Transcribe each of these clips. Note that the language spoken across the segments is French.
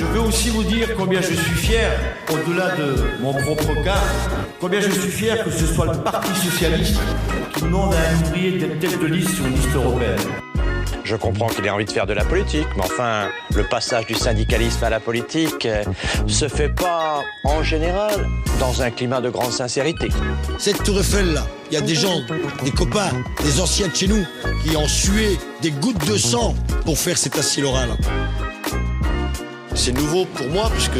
Je veux aussi vous dire combien je suis fier, au-delà de mon propre cas, combien je suis fier que ce soit le Parti Socialiste qui demande à un ouvrier d'être tête de liste sur une liste européenne. Je comprends qu'il ait envie de faire de la politique, mais enfin, le passage du syndicalisme à la politique se fait pas, en général, dans un climat de grande sincérité. Cette tour Eiffel là, il y a des gens, des copains, des anciens de chez nous, qui ont sué des gouttes de sang pour faire cet acier-Lorrain là. C'est nouveau pour moi, puisque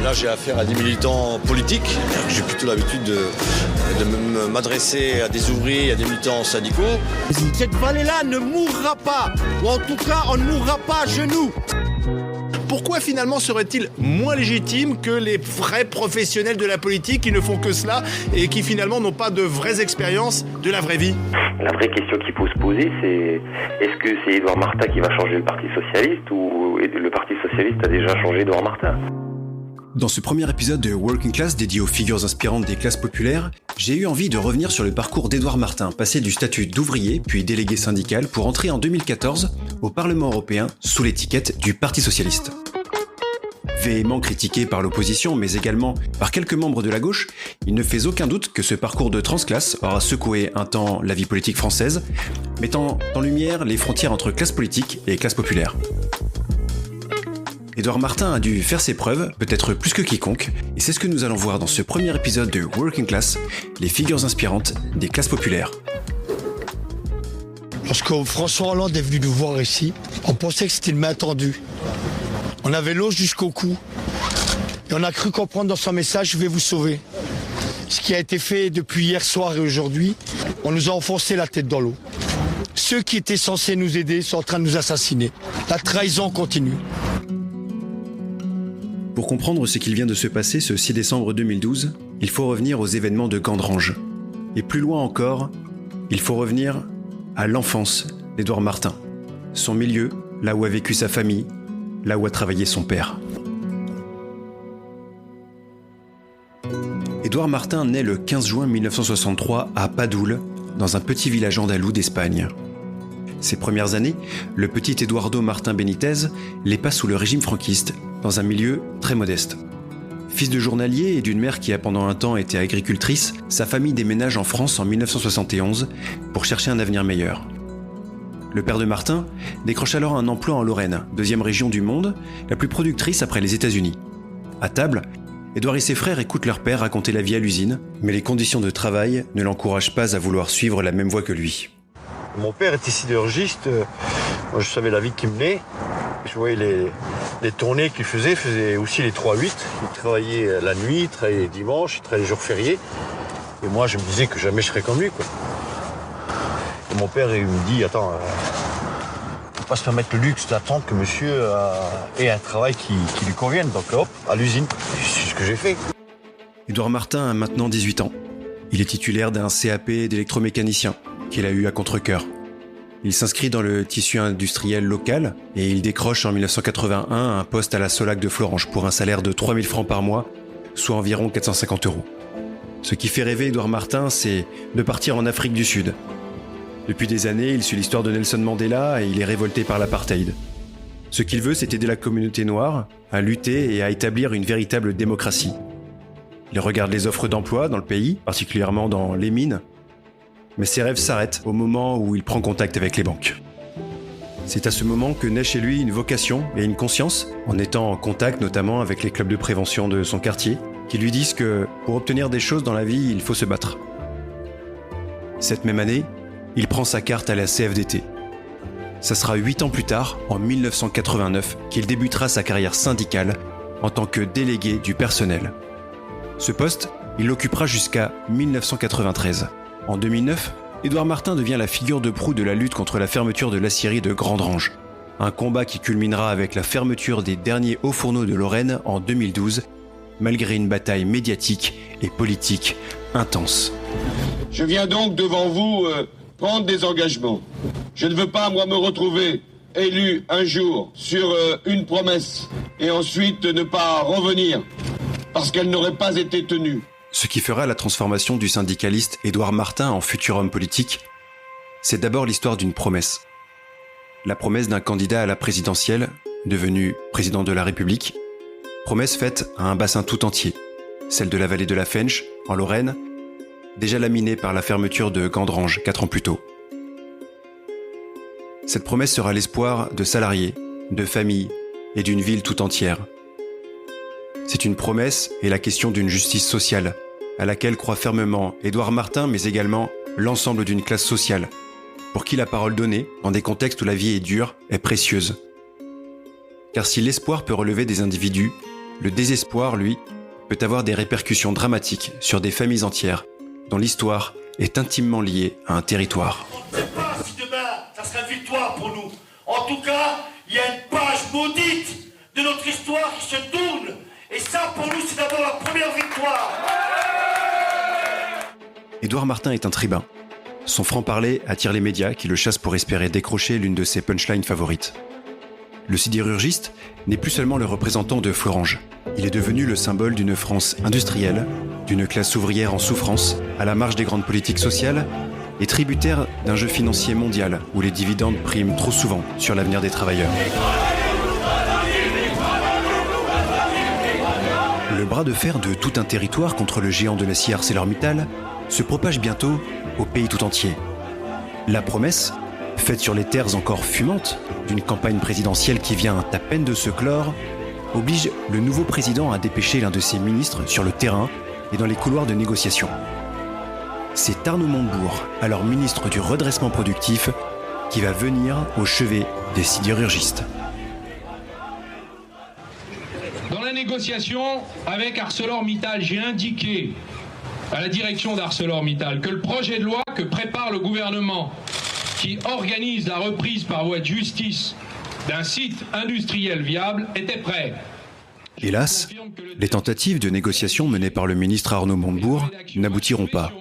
là j'ai affaire à des militants politiques. J'ai plutôt l'habitude de m'adresser à des ouvriers, à des militants syndicaux. Cette vallée-là ne mourra pas, ou en tout cas on ne mourra pas à genoux. Pourquoi finalement serait-il moins légitime que les vrais professionnels de la politique qui ne font que cela et qui finalement n'ont pas de vraies expériences de la vraie vie ? La vraie question qu'il faut se poser, c'est est-ce que c'est Édouard Martin qui va changer le Parti Socialiste ou le Parti Socialiste a déjà changé Édouard Martin ? Dans ce premier épisode de Working Class dédié aux figures inspirantes des classes populaires, j'ai eu envie de revenir sur le parcours d'Édouard Martin, passé du statut d'ouvrier puis délégué syndical pour entrer en 2014 au Parlement européen sous l'étiquette du Parti Socialiste. Véhément critiqué par l'opposition, mais également par quelques membres de la gauche, il ne fait aucun doute que ce parcours de transclasse aura secoué un temps la vie politique française, mettant en lumière les frontières entre classe politique et classe populaire. Édouard Martin a dû faire ses preuves, peut-être plus que quiconque, et c'est ce que nous allons voir dans ce premier épisode de Working Class, les figures inspirantes des classes populaires. Lorsque François Hollande est venu nous voir ici, on pensait que c'était une main tendue. On avait l'eau jusqu'au cou. Et on a cru comprendre dans son message « Je vais vous sauver ». Ce qui a été fait depuis hier soir et aujourd'hui, on nous a enfoncé la tête dans l'eau. Ceux qui étaient censés nous aider sont en train de nous assassiner. La trahison continue. Pour comprendre ce qu'il vient de se passer ce 6 décembre 2012, il faut revenir aux événements de Gandrange. Et plus loin encore, il faut revenir à l'enfance d'Édouard Martin. Son milieu, là où a vécu sa famille, là où a travaillé son père. Édouard Martin naît le 15 juin 1963 à Padoule, dans un petit village andalou d'Espagne. Ses premières années, le petit Eduardo Martin Benítez les passe sous le régime franquiste, dans un milieu très modeste. Fils de journalier et d'une mère qui a pendant un temps été agricultrice, sa famille déménage en France en 1971 pour chercher un avenir meilleur. Le père de Martin décroche alors un emploi en Lorraine, deuxième région du monde, la plus productrice après les États-Unis. À table, Édouard et ses frères écoutent leur père raconter la vie à l'usine, mais les conditions de travail ne l'encouragent pas à vouloir suivre la même voie que lui. Mon père était sidérurgiste, moi je savais la vie qu'il menait. Je voyais les tournées qu'il faisait, il faisait aussi les 3-8. Il travaillait la nuit, il travaillait les dimanches, il travaillait les jours fériés. Et moi je me disais que jamais je serais comme lui, quoi. Et mon père il me dit, attends, faut pas se permettre le luxe d'attendre que monsieur ait un travail qui lui convienne. Donc hop, à l'usine, c'est ce que j'ai fait. Édouard Martin a maintenant 18 ans. Il est titulaire d'un CAP d'électromécanicien qu'il a eu à contre-cœur. Il s'inscrit dans le tissu industriel local et il décroche en 1981 un poste à la Solac de Florange pour un salaire de 3 000 francs par mois, soit environ 450 €. Ce qui fait rêver Édouard Martin, c'est de partir en Afrique du Sud. Depuis des années, il suit l'histoire de Nelson Mandela et il est révolté par l'apartheid. Ce qu'il veut, c'est aider la communauté noire à lutter et à établir une véritable démocratie. Il regarde les offres d'emploi dans le pays, particulièrement dans les mines, mais ses rêves s'arrêtent au moment où il prend contact avec les banques. C'est à ce moment que naît chez lui une vocation et une conscience, en étant en contact notamment avec les clubs de prévention de son quartier, qui lui disent que pour obtenir des choses dans la vie, il faut se battre. Cette même année, il prend sa carte à la CFDT. Ça sera 8 ans plus tard, en 1989, qu'il débutera sa carrière syndicale en tant que délégué du personnel. Ce poste, il l'occupera jusqu'à 1993. En 2009, Édouard Martin devient la figure de proue de la lutte contre la fermeture de l'aciérie de Gandrange. Un combat qui culminera avec la fermeture des derniers hauts fourneaux de Lorraine en 2012, malgré une bataille médiatique et politique intense. Je viens donc devant vous prendre des engagements. Je ne veux pas, moi, me retrouver élu un jour sur une promesse et ensuite ne pas revenir parce qu'elle n'aurait pas été tenue. Ce qui fera la transformation du syndicaliste Édouard Martin en futur homme politique, c'est d'abord l'histoire d'une promesse. La promesse d'un candidat à la présidentielle devenu président de la République. Promesse faite à un bassin tout entier, celle de la vallée de la Fensch, en Lorraine, déjà laminée par la fermeture de Gandrange 4 ans plus tôt. Cette promesse sera l'espoir de salariés, de familles et d'une ville tout entière. C'est une promesse et la question d'une justice sociale, à laquelle croit fermement Édouard Martin, mais également l'ensemble d'une classe sociale, pour qui la parole donnée, dans des contextes où la vie est dure, est précieuse. Car si l'espoir peut relever des individus, le désespoir, lui, peut avoir des répercussions dramatiques sur des familles entières, dont l'histoire est intimement liée à un territoire. On ne sait pas si demain, ça sera une victoire pour nous. En tout cas, il y a une page maudite de notre histoire qui se tourne. Et ça, pour nous, c'est d'abord la première victoire. Édouard Martin est un tribun. Son franc-parler attire les médias qui le chassent pour espérer décrocher l'une de ses punchlines favorites. Le sidérurgiste n'est plus seulement le représentant de Florange. Il est devenu le symbole d'une France industrielle, d'une classe ouvrière en souffrance, à la marge des grandes politiques sociales, et tributaire d'un jeu financier mondial où les dividendes priment trop souvent sur l'avenir des travailleurs. Le bras de fer de tout un territoire contre le géant de l'acier ArcelorMittal se propage bientôt au pays tout entier. La promesse, faite sur les terres encore fumantes d'une campagne présidentielle qui vient à peine de se clore, oblige le nouveau président à dépêcher l'un de ses ministres sur le terrain et dans les couloirs de négociation. C'est Arnaud Montebourg, alors ministre du redressement productif, qui va venir au chevet des sidérurgistes. Dans la négociation avec ArcelorMittal, j'ai indiqué à la direction d'ArcelorMittal que le projet de loi que prépare le gouvernement qui organise la reprise par voie de justice d'un site industriel viable était prêt. Hélas, les tentatives de négociation menées par le ministre Arnaud Montebourg n'aboutiront pas.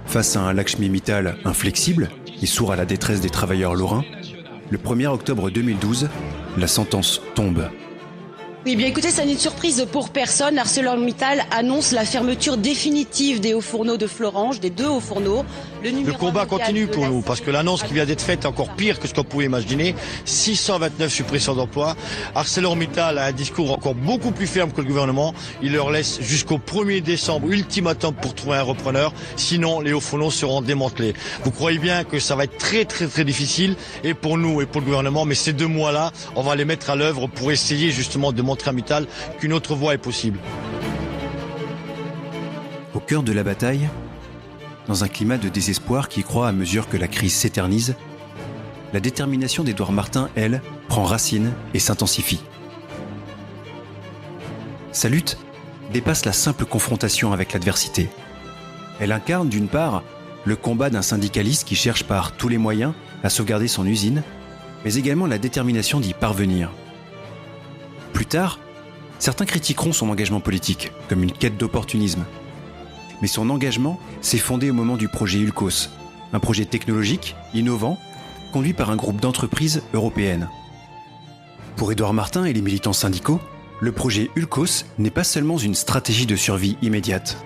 Face à un Lakshmi Mittal inflexible et sourd à la détresse des travailleurs lorrains, le 1er octobre 2012, la sentence tombe. Oui, bien écoutez, ça n'est une surprise pour personne. ArcelorMittal annonce la fermeture définitive des hauts fourneaux de Florange, des 2 hauts fourneaux. Le combat continue pour nous, parce que l'annonce qui vient d'être faite est encore pire que ce qu'on pouvait imaginer. 629 suppressions d'emplois. ArcelorMittal a un discours encore beaucoup plus ferme que le gouvernement. Il leur laisse jusqu'au 1er décembre ultimatum pour trouver un repreneur. Sinon, les hauts fourneaux seront démantelés. Vous croyez bien que ça va être très difficile, et pour nous et pour le gouvernement, mais ces 2 mois-là, on va les mettre à l'œuvre pour essayer justement de montrer à Mittal qu'une autre voie est possible. Au cœur de la bataille, dans un climat de désespoir qui croît à mesure que la crise s'éternise, la détermination d'Édouard Martin, elle, prend racine et s'intensifie. Sa lutte dépasse la simple confrontation avec l'adversité. Elle incarne d'une part le combat d'un syndicaliste qui cherche par tous les moyens à sauvegarder son usine, mais également la détermination d'y parvenir. Plus tard, certains critiqueront son engagement politique comme une quête d'opportunisme. Mais son engagement s'est fondé au moment du projet Ulcos, un projet technologique, innovant, conduit par un groupe d'entreprises européennes. Pour Édouard Martin et les militants syndicaux, le projet Ulcos n'est pas seulement une stratégie de survie immédiate.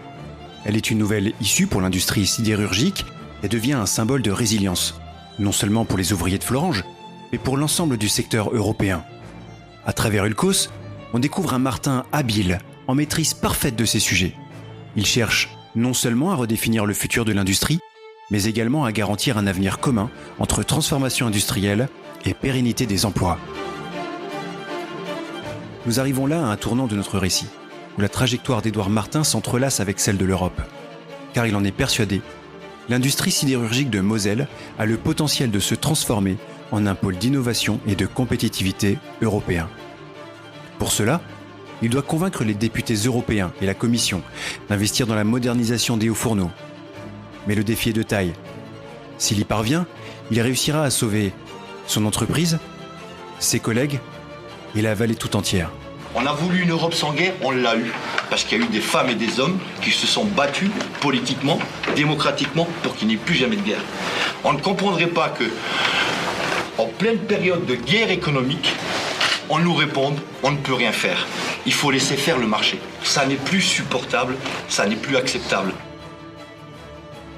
Elle est une nouvelle issue pour l'industrie sidérurgique et devient un symbole de résilience, non seulement pour les ouvriers de Florange, mais pour l'ensemble du secteur européen. À travers Ulcos, on découvre un Martin habile, en maîtrise parfaite de ses sujets. Il cherche non seulement à redéfinir le futur de l'industrie, mais également à garantir un avenir commun entre transformation industrielle et pérennité des emplois. Nous arrivons là à un tournant de notre récit, où la trajectoire d'Édouard Martin s'entrelace avec celle de l'Europe. Car il en est persuadé, l'industrie sidérurgique de Moselle a le potentiel de se transformer en un pôle d'innovation et de compétitivité européen. Pour cela, il doit convaincre les députés européens et la Commission d'investir dans la modernisation des hauts fourneaux. Mais le défi est de taille. S'il y parvient, il réussira à sauver son entreprise, ses collègues et la vallée tout entière. On a voulu une Europe sans guerre, on l'a eu. Parce qu'il y a eu des femmes et des hommes qui se sont battus politiquement, démocratiquement, pour qu'il n'y ait plus jamais de guerre. On ne comprendrait pas que, en pleine période de guerre économique, on nous réponde, on ne peut rien faire. Il faut laisser faire le marché. Ça n'est plus supportable, ça n'est plus acceptable.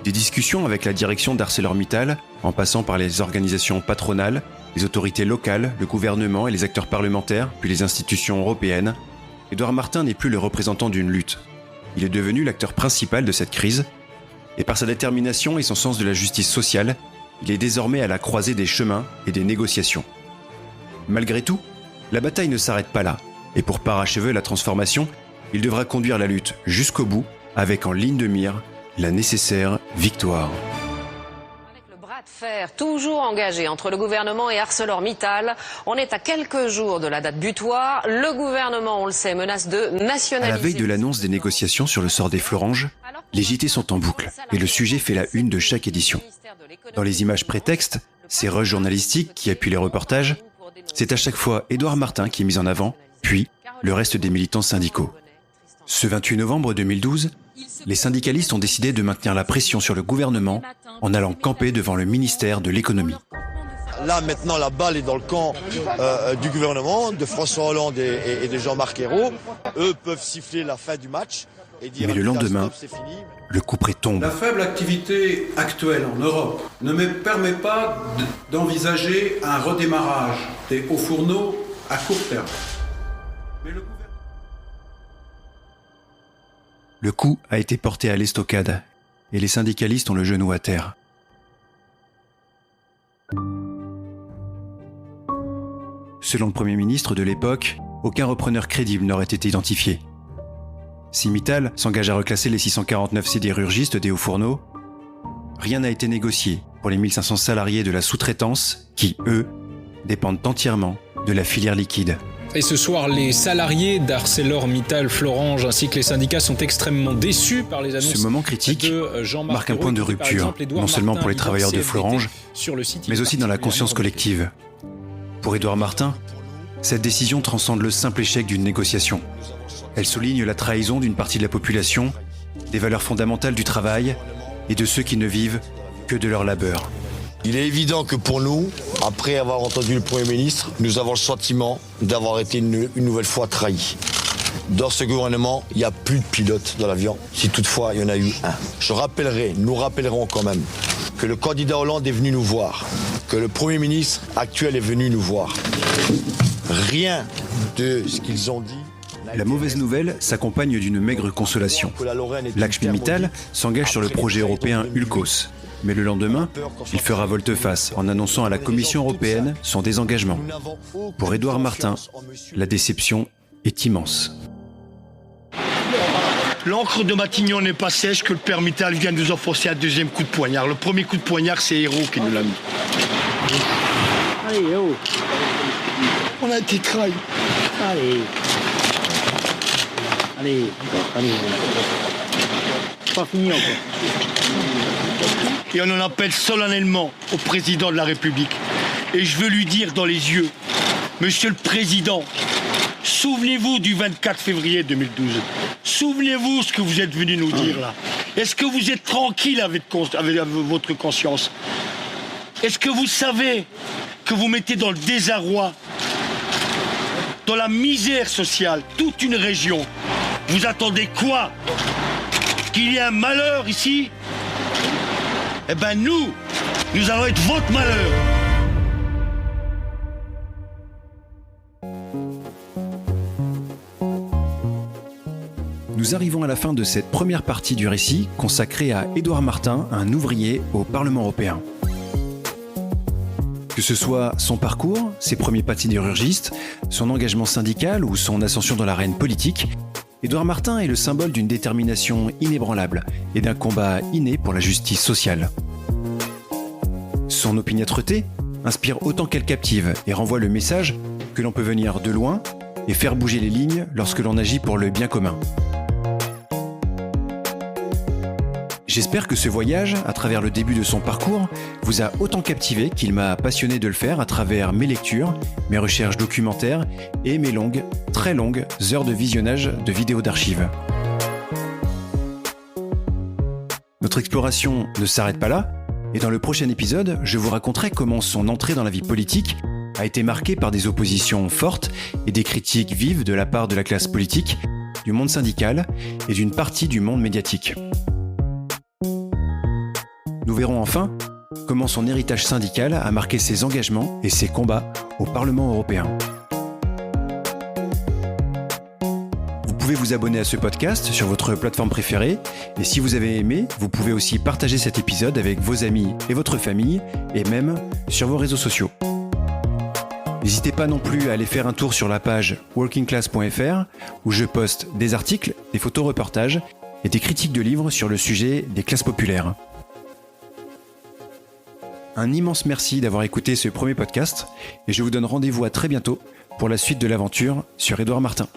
Des discussions avec la direction d'ArcelorMittal, en passant par les organisations patronales, les autorités locales, le gouvernement et les acteurs parlementaires, puis les institutions européennes, Édouard Martin n'est plus le représentant d'une lutte. Il est devenu l'acteur principal de cette crise, et par sa détermination et son sens de la justice sociale, il est désormais à la croisée des chemins et des négociations. Malgré tout, la bataille ne s'arrête pas là, et pour parachever la transformation, il devra conduire la lutte jusqu'au bout, avec en ligne de mire la nécessaire victoire. Avec le bras de fer toujours engagé entre le gouvernement et ArcelorMittal, on est à quelques jours de la date butoir. Le gouvernement, on le sait, menace de nationaliser. À la veille de l'annonce des négociations sur le sort des Florange, les JT sont en boucle et le sujet fait la une de chaque édition. Dans les images prétextes, ces rushs journalistiques qui appuient les reportages, c'est à chaque fois Édouard Martin qui est mis en avant, puis le reste des militants syndicaux. Ce 28 novembre 2012, les syndicalistes ont décidé de maintenir la pression sur le gouvernement en allant camper devant le ministère de l'économie. Là, maintenant, la balle est dans le camp du gouvernement, de François Hollande et de Jean-Marc Ayrault. Eux peuvent siffler la fin du match et dire... Mais le lendemain, le couperet tombe. La faible activité actuelle en Europe ne me permet pas d'envisager un redémarrage des hauts fourneaux à court terme. Mais le coup a été porté à l'estocade et les syndicalistes ont le genou à terre. Selon le Premier ministre de l'époque, aucun repreneur crédible n'aurait été identifié. Si Mittal s'engage à reclasser les 649 sidérurgistes des hauts-fourneaux, rien n'a été négocié pour les 1500 salariés de la sous-traitance qui, eux, dépendent entièrement de la filière liquide. Et ce soir, les salariés d'ArcelorMittal Florange ainsi que les syndicats sont extrêmement déçus par les annonces. Ce moment critique marque un point de rupture, non seulement pour les travailleurs de Florange, mais aussi dans la conscience collective. Pour Édouard Martin, cette décision transcende le simple échec d'une négociation. Elle souligne la trahison d'une partie de la population, des valeurs fondamentales du travail et de ceux qui ne vivent que de leur labeur. Il est évident que pour nous, après avoir entendu le Premier ministre, nous avons le sentiment d'avoir été une nouvelle fois trahis. Dans ce gouvernement, il n'y a plus de pilote dans l'avion, si toutefois il y en a eu un. Nous rappellerons quand même que le candidat Hollande est venu nous voir, que le Premier ministre actuel est venu nous voir. Rien de ce qu'ils ont dit. La mauvaise nouvelle s'accompagne d'une maigre consolation. Lakshmi Mittal s'engage sur le projet européen ULCOS. Mais le lendemain, il fera volte-face en annonçant à la Commission européenne son désengagement. Pour Édouard Martin, la déception est immense. L'encre de Matignon n'est pas sèche que le père Mittal vient de nous enfoncer un deuxième coup de poignard. Le premier coup de poignard, c'est Ayrault qui nous l'a mis. Allez, oh. On a été trahis. Allez. Allez, allez. Pas fini encore. Et on en appelle solennellement au président de la République. Et je veux lui dire dans les yeux, Monsieur le Président, souvenez-vous du 24 février 2012. Souvenez-vous ce que vous êtes venu nous dire là. Est-ce que vous êtes tranquille avec votre conscience? Est-ce que vous savez que vous mettez dans le désarroi, dans la misère sociale, toute une région? Vous attendez quoi? Qu'il y ait un malheur ici? Eh ben nous allons être votre malheur. Nous arrivons à la fin de cette première partie du récit consacrée à Édouard Martin, un ouvrier au Parlement européen. Que ce soit son parcours, ses premiers pas de sidérurgiste, son engagement syndical ou son ascension dans l'arène politique, Édouard Martin est le symbole d'une détermination inébranlable et d'un combat inné pour la justice sociale. Son opiniâtreté inspire autant qu'elle captive et renvoie le message que l'on peut venir de loin et faire bouger les lignes lorsque l'on agit pour le bien commun. J'espère que ce voyage, à travers le début de son parcours, vous a autant captivé qu'il m'a passionné de le faire à travers mes lectures, mes recherches documentaires et mes longues, très longues heures de visionnage de vidéos d'archives. Notre exploration ne s'arrête pas là, et dans le prochain épisode, je vous raconterai comment son entrée dans la vie politique a été marquée par des oppositions fortes et des critiques vives de la part de la classe politique, du monde syndical et d'une partie du monde médiatique. Nous verrons enfin comment son héritage syndical a marqué ses engagements et ses combats au Parlement européen. Vous pouvez vous abonner à ce podcast sur votre plateforme préférée et si vous avez aimé, vous pouvez aussi partager cet épisode avec vos amis et votre famille et même sur vos réseaux sociaux. N'hésitez pas non plus à aller faire un tour sur la page workingclass.fr où je poste des articles, des photos reportages et des critiques de livres sur le sujet des classes populaires. Un immense merci d'avoir écouté ce premier podcast et je vous donne rendez-vous à très bientôt pour la suite de l'aventure sur Édouard Martin.